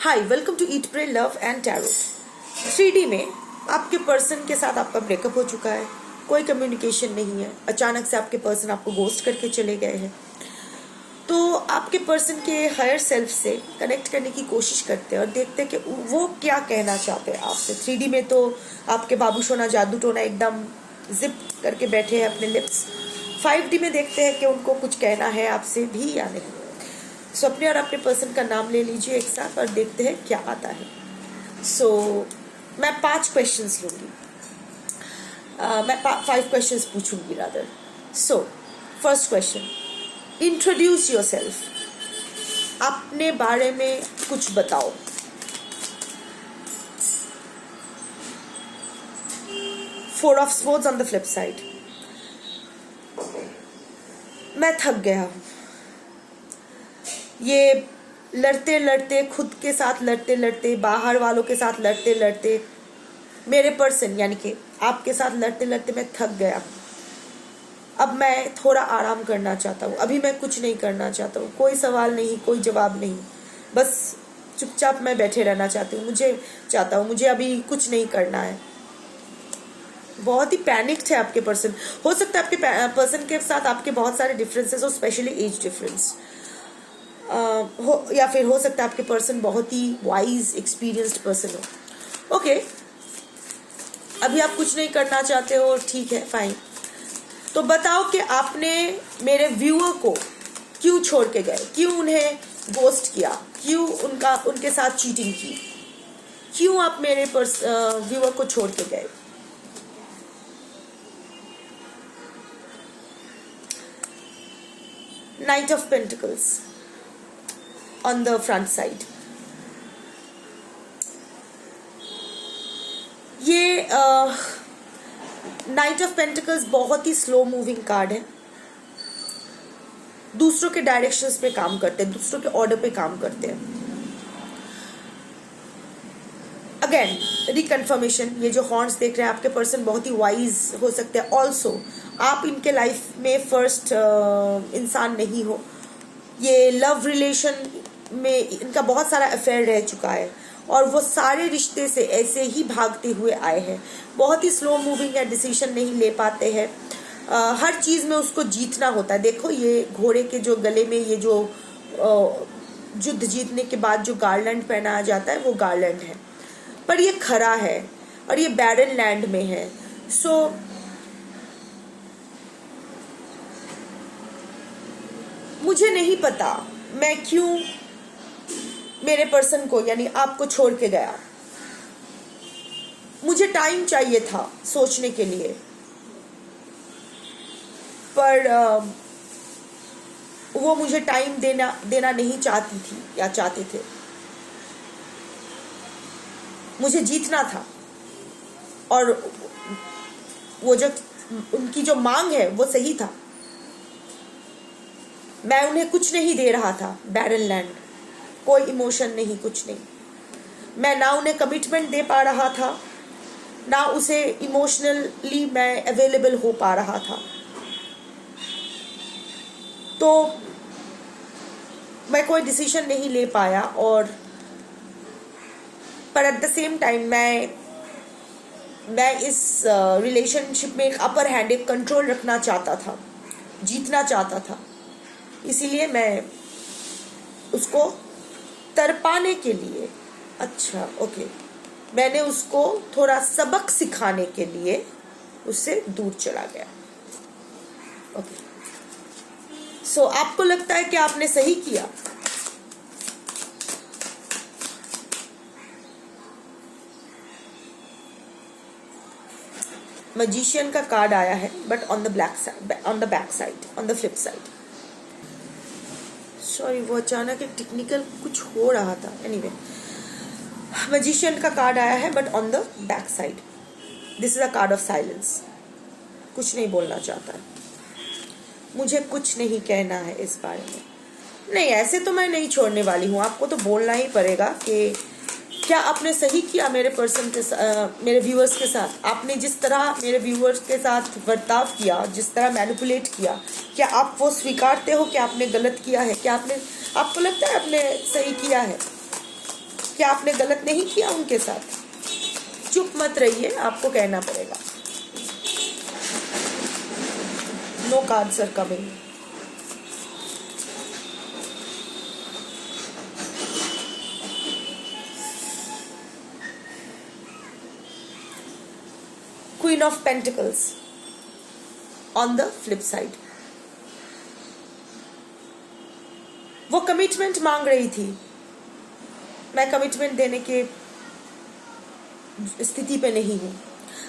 Hi, welcome to eat pray love and tarot. 3D में आपके person के साथ आपका ब्रेकअप हो चुका है, कोई कम्युनिकेशन नहीं है, अचानक से आपके पर्सन आपको गोस्ट करके चले गए हैं। तो आपके पर्सन के हायर सेल्फ से कनेक्ट करने की कोशिश करते हैं और देखते हैं कि वो क्या कहना चाहते हैं आपसे। 3D में तो आपके बाबू सोना जादू टोना एकदम जिप करके बैठे हैं अपने लिप्स। 5D में देखते हैं कि उनको कुछ कहना है आपसे भी या नहीं। सो अपने और अपने पर्सन का नाम ले लीजिए एक साथ और देखते हैं क्या आता है। सो मैं 5 क्वेश्चंस लूँगी, मैं 5 क्वेश्चंस पूछूंगी rather. So first question, introduce yourself. अपने बारे में कुछ बताओ। Four of sports on the flip side. मैं थक गया हूँ। ये लड़ते लड़ते, खुद के साथ लड़ते लड़ते, बाहर वालों के साथ लड़ते लड़ते, मेरे पर्सन यानी कि आपके साथ लड़ते लड़ते मैं थक गया। अब मैं थोड़ा आराम करना चाहता हूँ। अभी मैं कुछ नहीं करना चाहता हूँ, कोई सवाल नहीं, कोई जवाब नहीं, बस चुपचाप मैं बैठे रहना चाहती हूँ। मुझे अभी कुछ नहीं करना है। बहुत ही पैनिक्ड है आपके पर्सन। हो सकता है आपके पर्सन के साथ आपके बहुत सारे डिफरेंसेस हो, स्पेशली एज डिफरेंस हो, या फिर हो सकता है आपके पर्सन बहुत ही वाइज एक्सपीरियंस्ड पर्सन हो। ओके, अभी आप कुछ नहीं करना चाहते हो, ठीक है, फाइन। तो बताओ कि आपने मेरे व्यूअर को क्यों छोड़ के गए, क्यों उन्हें गोस्ट किया, क्यों उनके साथ चीटिंग की, क्यों आप मेरे व्यूअर को छोड़ के गए। Night of pentacles on the front side। ये नाइट ऑफ पेंटिकल्स बहुत ही स्लो मूविंग कार्ड है। दूसरों के डायरेक्शंस पे काम करते हैं, दूसरों के ऑर्डर पे काम करते हैं। अगेन रिकन्फर्मेशन, ये जो हॉर्न्स देख रहे हैं, आपके पर्सन बहुत ही वाइज हो सकते हैं। ऑल्सो आप इनके लाइफ में फर्स्ट इंसान नहीं हो। ये लव रिलेशन में इनका बहुत सारा अफेयर रह चुका है और वो सारे रिश्ते से ऐसे ही भागते हुए आए हैं। बहुत ही स्लो मूविंग है, डिसीजन नहीं ले पाते हैं। हर चीज़ में उसको जीतना होता है। देखो, ये घोड़े के जो गले में ये जो युद्ध जीतने के बाद जो गार्लैंड पहनाया जाता है, वो गार्लैंड है, पर ये खरा है और ये बैरन लैंड में है। सो मुझे नहीं पता मैं क्यों मेरे पर्सन को यानी आपको छोड़ के गया। मुझे टाइम चाहिए था सोचने के लिए, पर वो मुझे टाइम देना नहीं चाहती थी या चाहते थे। मुझे जीतना था और वो जो उनकी जो मांग है वो सही था। मैं उन्हें कुछ नहीं दे रहा था, बैरन लैंड, कोई इमोशन नहीं, कुछ नहीं। मैं ना उन्हें कमिटमेंट दे पा रहा था, ना उसे इमोशनली मैं अवेलेबल हो पा रहा था। तो मैं कोई डिसीजन नहीं ले पाया। और पर एट द सेम टाइम मैं इस रिलेशनशिप में एक अपर हैंड, एक कंट्रोल रखना चाहता था, जीतना चाहता था। इसीलिए मैं उसको तरपाने के लिए, अच्छा ओके, मैंने उसको थोड़ा सबक सिखाने के लिए उससे दूर चला गया। ओके, सो आपको लगता है कि आपने सही किया? मैजिशियन का कार्ड आया है, but on the black side, on the back side, on the flip side. Sorry, वो अचानक एक टेक्निकल कुछ हो रहा था। एनीवे, मैजिशियन का कार्ड आया है, but on the back side this is a card of silence. कुछ नहीं बोलना चाहता है, मुझे कुछ नहीं कहना है इस बारे में। नहीं, ऐसे तो मैं नहीं छोड़ने वाली हूँ। आपको तो बोलना ही पड़ेगा कि क्या आपने सही किया मेरे पर्सन के मेरे व्यूअर्स के साथ। आपने जिस तरह मेरे व्यूअर्स के साथ बर्ताव किया, जिस तरह मैनिपुलेट किया, क्या आप वो स्वीकारते हो कि आपने गलत किया है? क्या आपको लगता है आपने सही किया है? क्या आपने गलत नहीं किया उनके साथ? चुप मत रहिए, आपको कहना पड़ेगा। No cards are coming. Queen of pentacles on the flip side. वो कमिटमेंट मांग रही थी, मैं कमिटमेंट देने के स्थिति पे नहीं हूँ।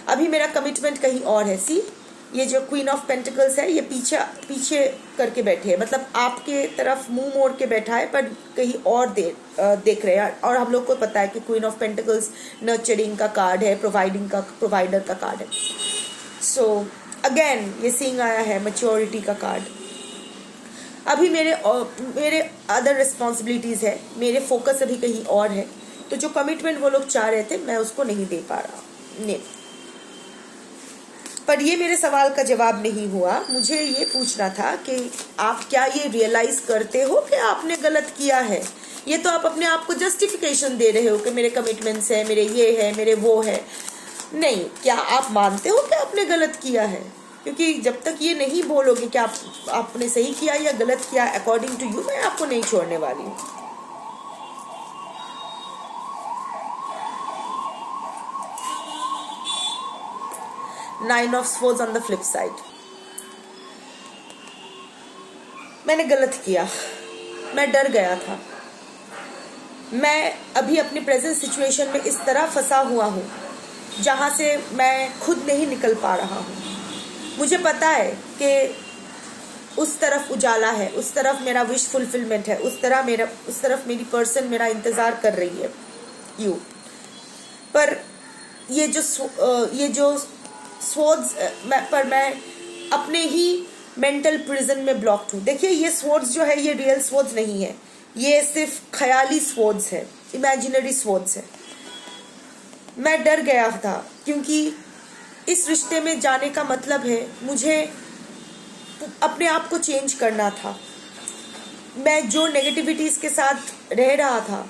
अभी मेरा कमिटमेंट कहीं और है। सी, ये जो क्वीन ऑफ पेंटिकल्स है, ये पीछे पीछे करके बैठे है, मतलब आपके तरफ मुंह मोड़ के बैठा है, पर कहीं और देख रहे हैं। और हम लोग को पता है कि क्वीन ऑफ पेंटिकल्स नर्चरिंग का कार्ड है, प्रोवाइडर का कार्ड है। सो अगेन ये सीइंग आया है मैच्योरिटी का कार्ड। अभी मेरे अदर रिस्पॉन्सिबिलिटीज़ है, मेरे फोकस अभी कहीं और है। तो जो कमिटमेंट वो लोग चाह रहे थे, मैं उसको नहीं दे पा रहा। नहीं, पर ये मेरे सवाल का जवाब नहीं हुआ। मुझे ये पूछना था कि आप क्या ये रियलाइज करते हो कि आपने गलत किया है? ये तो आप अपने आप को जस्टिफिकेशन दे रहे हो कि मेरे कमिटमेंट्स है, मेरे ये है, मेरे वो है। नहीं, क्या आप मानते हो कि आपने गलत किया है? क्योंकि जब तक ये नहीं बोलोगे कि आपने सही किया या गलत किया अकॉर्डिंग टू यू, मैं आपको नहीं छोड़ने वाली हूँ। Nine of swords on the flip side. मैंने गलत किया, मैं डर गया था। मैं अभी अपनी प्रेजेंट सिचुएशन में इस तरह फंसा हुआ हूँ जहाँ से मैं खुद नहीं निकल पा रहा हूँ। मुझे पता है कि उस तरफ उजाला है, उस तरफ मेरा विश फुलफिलमेंट है, उस तरफ मेरी पर्सन मेरा इंतज़ार कर रही है, यू। पर ये जो स्वॉर्ड्स पर मैं अपने ही मेंटल प्रिजन में ब्लॉक्ड हूँ। देखिए, ये स्वॉर्ड्स जो है, ये रियल स्वॉर्ड्स नहीं है, ये सिर्फ ख्याली स्वॉर्ड्स है, इमेजिनरी स्वॉर्ड्स है। मैं डर गया था क्योंकि इस रिश्ते में जाने का मतलब है मुझे अपने आप को चेंज करना था। मैं जो नेगेटिविटीज़ के साथ रह रहा था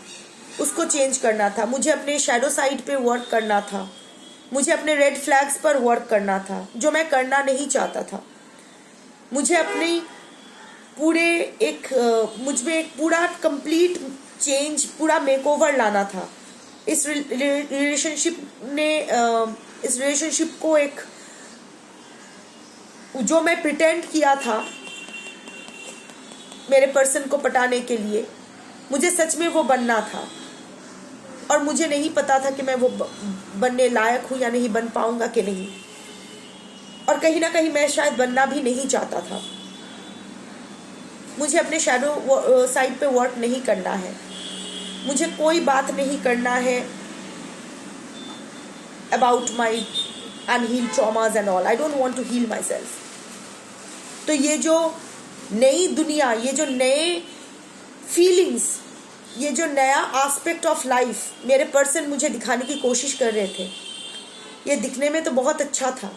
उसको चेंज करना था। मुझे अपने शैडो साइड पे वर्क करना था। मुझे अपने रेड फ्लैग्स पर वर्क करना था, जो मैं करना नहीं चाहता था। मुझे अपनी मुझ में एक पूरा कंप्लीट चेंज, पूरा मेकओवर लाना था। इस रिलेशनशिप को एक जो मैं प्रिटेंड किया था मेरे पर्सन को पटाने के लिए, मुझे सच में वो बनना था। और मुझे नहीं पता था कि मैं वो बनने लायक हूँ या नहीं, बन पाऊंगा कि नहीं। और कहीं ना कहीं मैं शायद बनना भी नहीं चाहता था। मुझे अपने शैडो साइड पे वर्क नहीं करना है। मुझे कोई बात नहीं करना है about my unhealed traumas and all. I don't want to heal myself. तो ये जो नई दुनिया, ये जो नए फीलिंग्स, ये जो नया एस्पेक्ट ऑफ लाइफ मेरे पर्सन मुझे दिखाने की कोशिश कर रहे थे, ये दिखने में तो बहुत अच्छा था,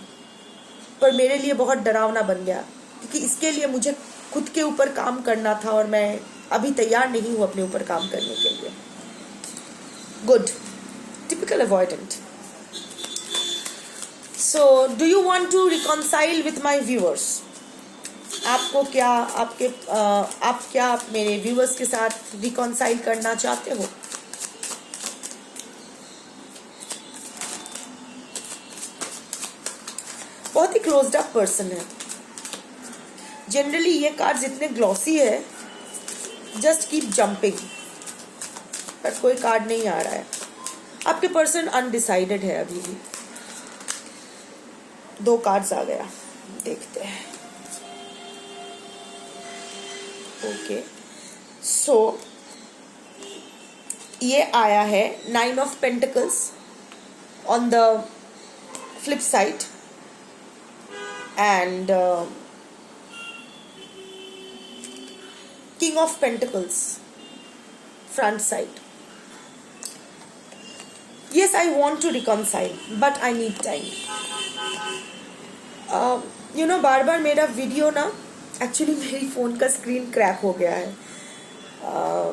पर मेरे लिए बहुत डरावना बन गया। क्योंकि इसके लिए मुझे खुद के ऊपर काम करना था और मैं अभी तैयार नहीं हूँ अपने ऊपर काम करने के लिए। Good, typical avoidant. So do you want to reconcile with my viewers? आप क्या मेरे व्यूअर्स के साथ रिकॉन्साइल करना चाहते हो? बहुत ही क्लोज्ड अप पर्सन है। जनरली ये कार्ड्स इतने ग्लॉसी है, जस्ट कीप जंपिंग, पर कोई कार्ड नहीं आ रहा है। आपके पर्सन अनडिसाइडेड है अभी भी। 2 कार्ड्स आ गया, देखते हैं। ओके, सो ये आया है 9 of pentacles on the flip side and king of pentacles front side. Yes, I want to reconcile, but I need time. बार बार मेरा वीडियो ना, एक्चुअली मेरी फ़ोन का स्क्रीन क्रैक हो गया है,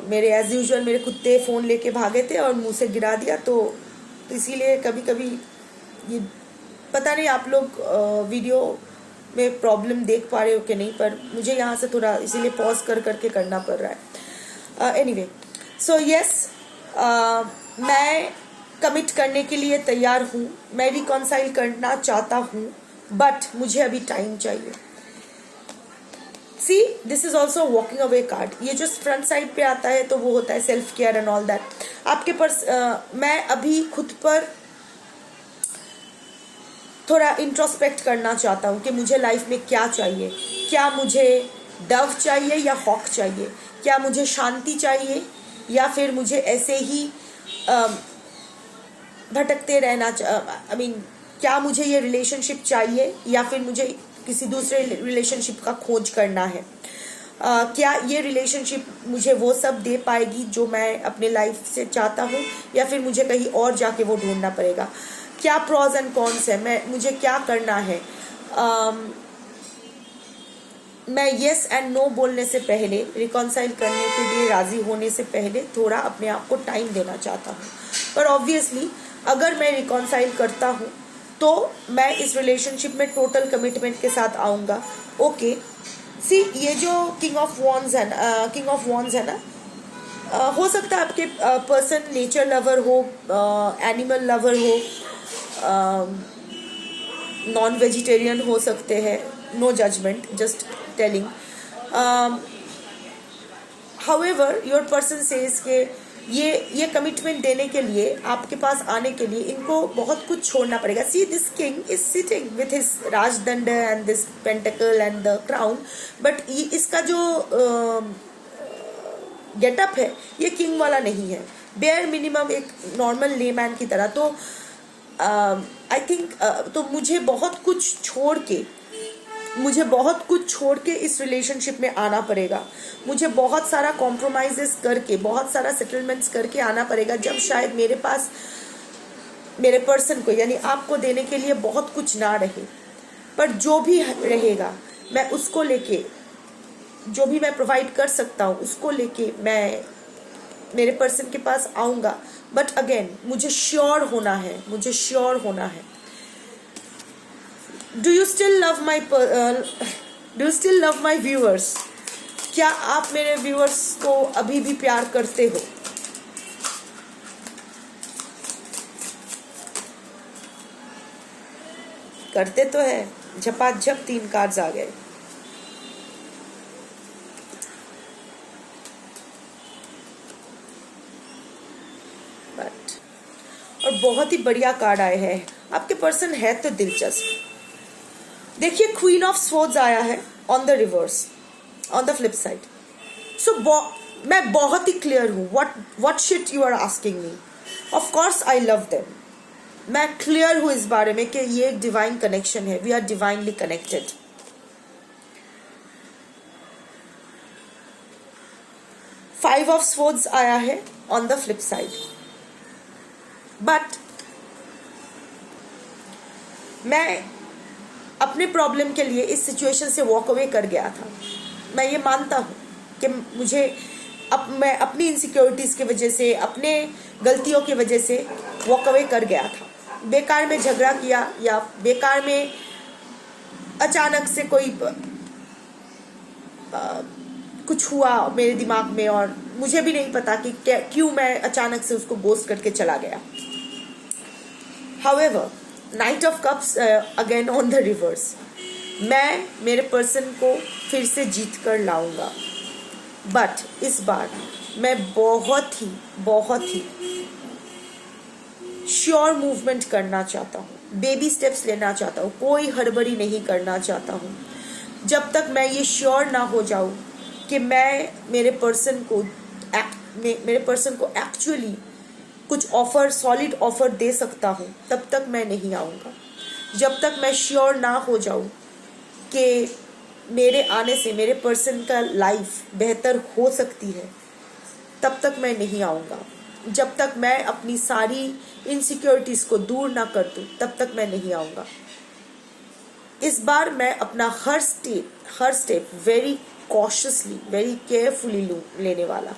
मेरे एज यूजुअल मेरे कुत्ते फ़ोन लेके भागे थे और मुंह से गिरा दिया, तो इसीलिए कभी कभी ये पता नहीं आप लोग वीडियो में प्रॉब्लम देख पा रहे हो कि नहीं, पर मुझे यहाँ से थोड़ा इसीलिए पॉज कर करके करना पड़ रहा है। एनीवे, सो यस, मैं कमिट करने के लिए तैयार हूँ, मैं रिकॉन्साइल करना चाहता हूँ, बट मुझे अभी टाइम चाहिए। See, this is also walking away card. ये जो फ्रंट साइड पे आता है तो वो होता है self care and all that. आपके मैं अभी खुद पर थोड़ा इंट्रोस्पेक्ट करना चाहता हूँ कि मुझे लाइफ में क्या चाहिए। क्या मुझे डव चाहिए या हॉक चाहिए? क्या मुझे शांति चाहिए या फिर मुझे ऐसे ही भटकते रहना आई मीन, क्या मुझे ये रिलेशनशिप चाहिए या फिर मुझे किसी दूसरे रिलेशनशिप का खोज करना है? क्या ये रिलेशनशिप मुझे वो सब दे पाएगी जो मैं अपने लाइफ से चाहता हूँ, या फिर मुझे कहीं और जाके वो ढूंढना पड़ेगा? क्या प्रॉज एंड कॉन्स है, मुझे क्या करना है? मैं येस एंड नो बोलने से पहले, रिकॉन्साइल करने के लिए राजी होने से पहले थोड़ा अपने आप को टाइम देना चाहता हूँ। पर ऑब्वियसली अगर मैं रिकॉन्साइल करता हूँ तो मैं इस रिलेशनशिप में टोटल कमिटमेंट के साथ आऊँगा। ओके, सी, ये जो किंग ऑफ वॉन्ड्स है ना, हो सकता है आपके पर्सन नेचर लवर हो, एनिमल लवर हो, नॉन वेजिटेरियन हो सकते हैं, no judgement, just telling. However your person says के ये कमिटमेंट देने के लिए, आपके पास आने के लिए इनको बहुत कुछ छोड़ना पड़ेगा। See, this king is sitting with his राजदंड and this pentacle and the crown, but इसका जो गेटअप है ये किंग वाला नहीं है, बेयर मिनिमम एक नॉर्मल लेमैन की तरह। तो आई थिंक तो मुझे बहुत कुछ छोड़ के इस रिलेशनशिप में आना पड़ेगा। मुझे बहुत सारा कॉम्प्रोमाइजेस करके, बहुत सारा सेटलमेंट्स करके आना पड़ेगा, जब शायद मेरे पास मेरे पर्सन को यानी आपको देने के लिए बहुत कुछ ना रहे। पर जो भी रहेगा मैं उसको लेके, जो भी मैं प्रोवाइड कर सकता हूँ उसको लेके मैं मेरे पर्सन के पास आऊँगा। बट अगेन मुझे श्योर होना है। Do you still love my viewers? क्या आप मेरे व्यूअर्स को अभी भी प्यार करते हो? करते तो है। झपाझप 3 कार्ड्स आ गए। और बहुत ही बढ़िया कार्ड आए हैं। आपके पर्सन है तो दिलचस्प। देखिए, क्वीन ऑफ स्वॉर्ड्स आया है on the reverse, on the flip side. So मैं बहुत ही क्लियर हूँ। What shit you are asking me? Of course I love them. मैं क्लियर हूँ इस बारे में कि ये एक डिवाइन कनेक्शन है, we are divinely connected. Five of swords आया है on the flip side. But मैं अपने प्रॉब्लम के लिए इस सिचुएशन से वॉक अवे कर गया था। मैं ये मानता हूँ कि मैं अपनी इनसिक्योरिटीज़ की वजह से, अपने गलतियों की वजह से वॉक अवे कर गया था। बेकार में झगड़ा किया या बेकार में अचानक से कोई कुछ हुआ मेरे दिमाग में और मुझे भी नहीं पता कि क्यों मैं अचानक से उसको गोस्ट करके चला गया। However, night of cups again on the reverse. मैं मेरे पर्सन को फिर से जीत कर लाऊंगा, बट इस बार मैं बहुत ही श्योर मूवमेंट करना चाहता हूँ, बेबी स्टेप्स लेना चाहता हूँ, कोई हड़बड़ी नहीं करना चाहता हूँ। जब तक मैं ये श्योर ना हो जाऊँ कि मैं मेरे पर्सन को एक्चुअली कुछ ऑफर, सॉलिड ऑफर दे सकता हूँ, तब तक मैं नहीं आऊँगा। जब तक मैं श्योर ना हो जाऊँ कि मेरे आने से मेरे पर्सन का लाइफ बेहतर हो सकती है, तब तक मैं नहीं आऊँगा। जब तक मैं अपनी सारी इनसिक्योरिटीज़ को दूर ना कर दूँ, तब तक मैं नहीं आऊँगा। इस बार मैं अपना हर step very cautiously, very carefully लेने वाला.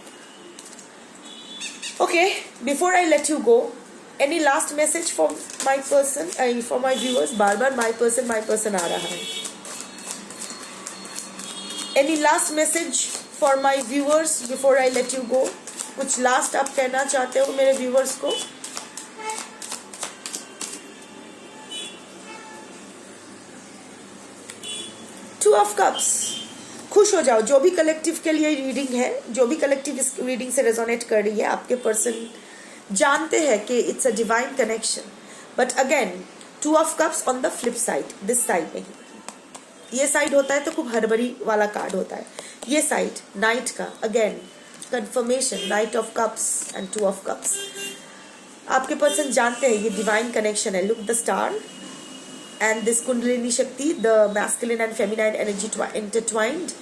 Okay, before I let you go, any last message for my person, for my viewers? बार बार माई पर्सन आ रहा है. Any last message for my viewers before I let you go? कुछ last आप कहना चाहते हो मेरे व्यूअर्स को? Two of cups. खुश हो जाओ. जो भी कलेक्टिव के लिए रीडिंग है, जो भी कलेक्टिव इस रीडिंग से रेजोनेट कर रही है, आपके पर्सन जानते हैं कि it's a divine connection. But again, to of cups on the flip side, this side नहीं. ये साइड होता है तो खूब हड़बड़ी वाला कार्ड होता है. ये साइड नाइट का, again confirmation, night of cups and to of cups. आपके पर्सन जानते हैं ये डिवाइन कनेक्शन है. Look the star and this kundalini shakti, the masculine and feminine energy intertwined.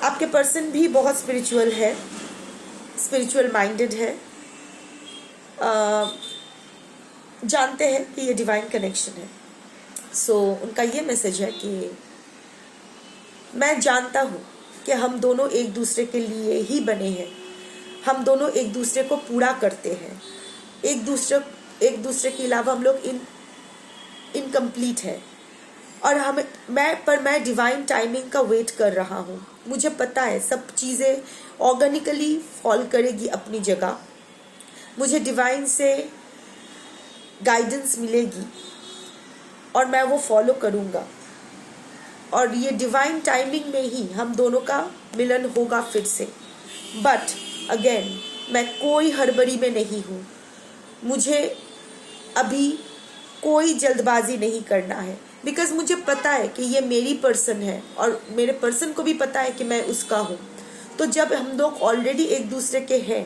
आपके पर्सन भी बहुत स्पिरिचुअल है, स्पिरिचुअल माइंडेड है. जानते हैं कि ये डिवाइन कनेक्शन है. सो उनका ये मैसेज है कि मैं जानता हूँ कि हम दोनों एक दूसरे के लिए ही बने हैं. हम दोनों एक दूसरे को पूरा करते हैं. एक दूसरे के अलावा हम लोग इनकम्प्लीट है. और मैं डिवाइन टाइमिंग का वेट कर रहा हूँ. मुझे पता है सब चीज़ें ऑर्गेनिकली फॉल करेगी अपनी जगह. मुझे डिवाइन से गाइडेंस मिलेगी और मैं वो फॉलो करूँगा. और ये डिवाइन टाइमिंग में ही हम दोनों का मिलन होगा फिर से. बट अगेन, मैं कोई हड़बड़ी में नहीं हूँ. मुझे अभी कोई जल्दबाजी नहीं करना है. बिकॉज मुझे पता है कि ये मेरी पर्सन है और मेरे पर्सन को भी पता है कि मैं उसका हूँ. तो जब हम लोग ऑलरेडी एक दूसरे के हैं,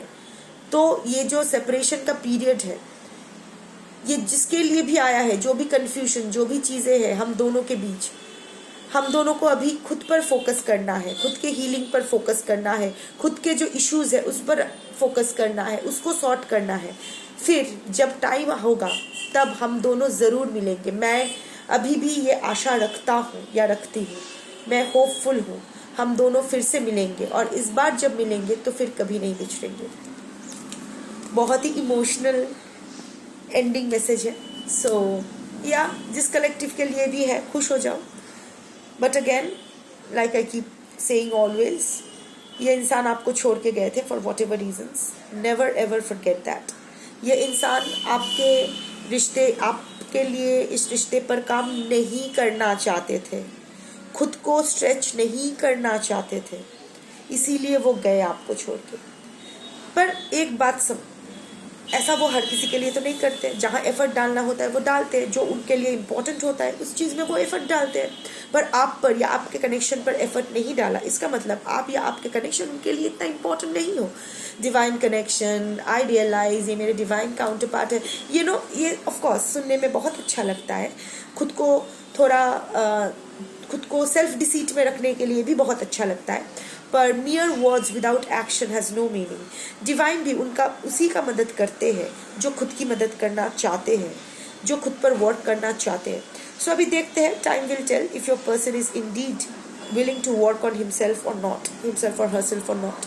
तो ये जो सेपरेशन का पीरियड है, ये जिसके लिए भी आया है, जो भी कन्फ्यूजन, जो भी चीज़ें हैं हम दोनों के बीच, हम दोनों को अभी खुद पर फोकस करना है. खुद के हीलिंग पर फोकस करना है. खुद के जो इश्यूज़ है उस पर फोकस करना है, उसको सॉर्ट करना है. फिर जब टाइम होगा तब हम दोनों ज़रूर मिलेंगे. मैं अभी भी ये आशा रखता हूँ या रखती हूँ. मैं होपफुल हूँ हम दोनों फिर से मिलेंगे. और इस बार जब मिलेंगे तो फिर कभी नहीं बिछड़ेंगे. बहुत ही इमोशनल एंडिंग मैसेज है. सो या जिस कलेक्टिव के लिए भी है, खुश हो जाओ. But again, like I keep saying always, ये इंसान आपको छोड़ के गए थे for whatever reasons. Never ever forget that. ये इंसान आपके लिए इस रिश्ते पर काम नहीं करना चाहते थे. खुद को स्ट्रेच नहीं करना चाहते थे, इसीलिए वो गए आपको छोड़ के. पर एक बात ऐसा वो हर किसी के लिए तो नहीं करते. जहाँ एफर्ट डालना होता है वो डालते हैं. जो उनके लिए इम्पोर्टेंट होता है उस चीज़ में वो एफर्ट डालते हैं. पर आप पर या आपके कनेक्शन पर एफर्ट नहीं डाला, इसका मतलब आप या आपके कनेक्शन उनके लिए इतना इम्पोर्टेंट नहीं हो. डिवाइन कनेक्शन, आई रियलाइज ये मेरे डिवाइन काउंटर पार्ट है. ये ऑफकोर्स सुनने में बहुत अच्छा लगता है. खुद को थोड़ा खुद को सेल्फ डिसीट में रखने के लिए भी बहुत अच्छा लगता है. पर mere words without action has no meaning. Divine भी उसी का मदद करते हैं जो खुद की मदद करना चाहते हैं, जो खुद पर वर्क करना चाहते हैं. सो अभी देखते हैं, time will tell if your person is indeed willing to work on himself or herself or not.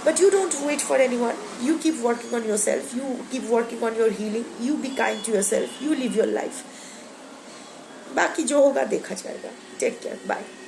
But you don't wait for anyone. You keep working on yourself. You keep working on your healing. You be kind to yourself. You live your life. बाकी जो होगा देखा जाएगा. Take care. Bye.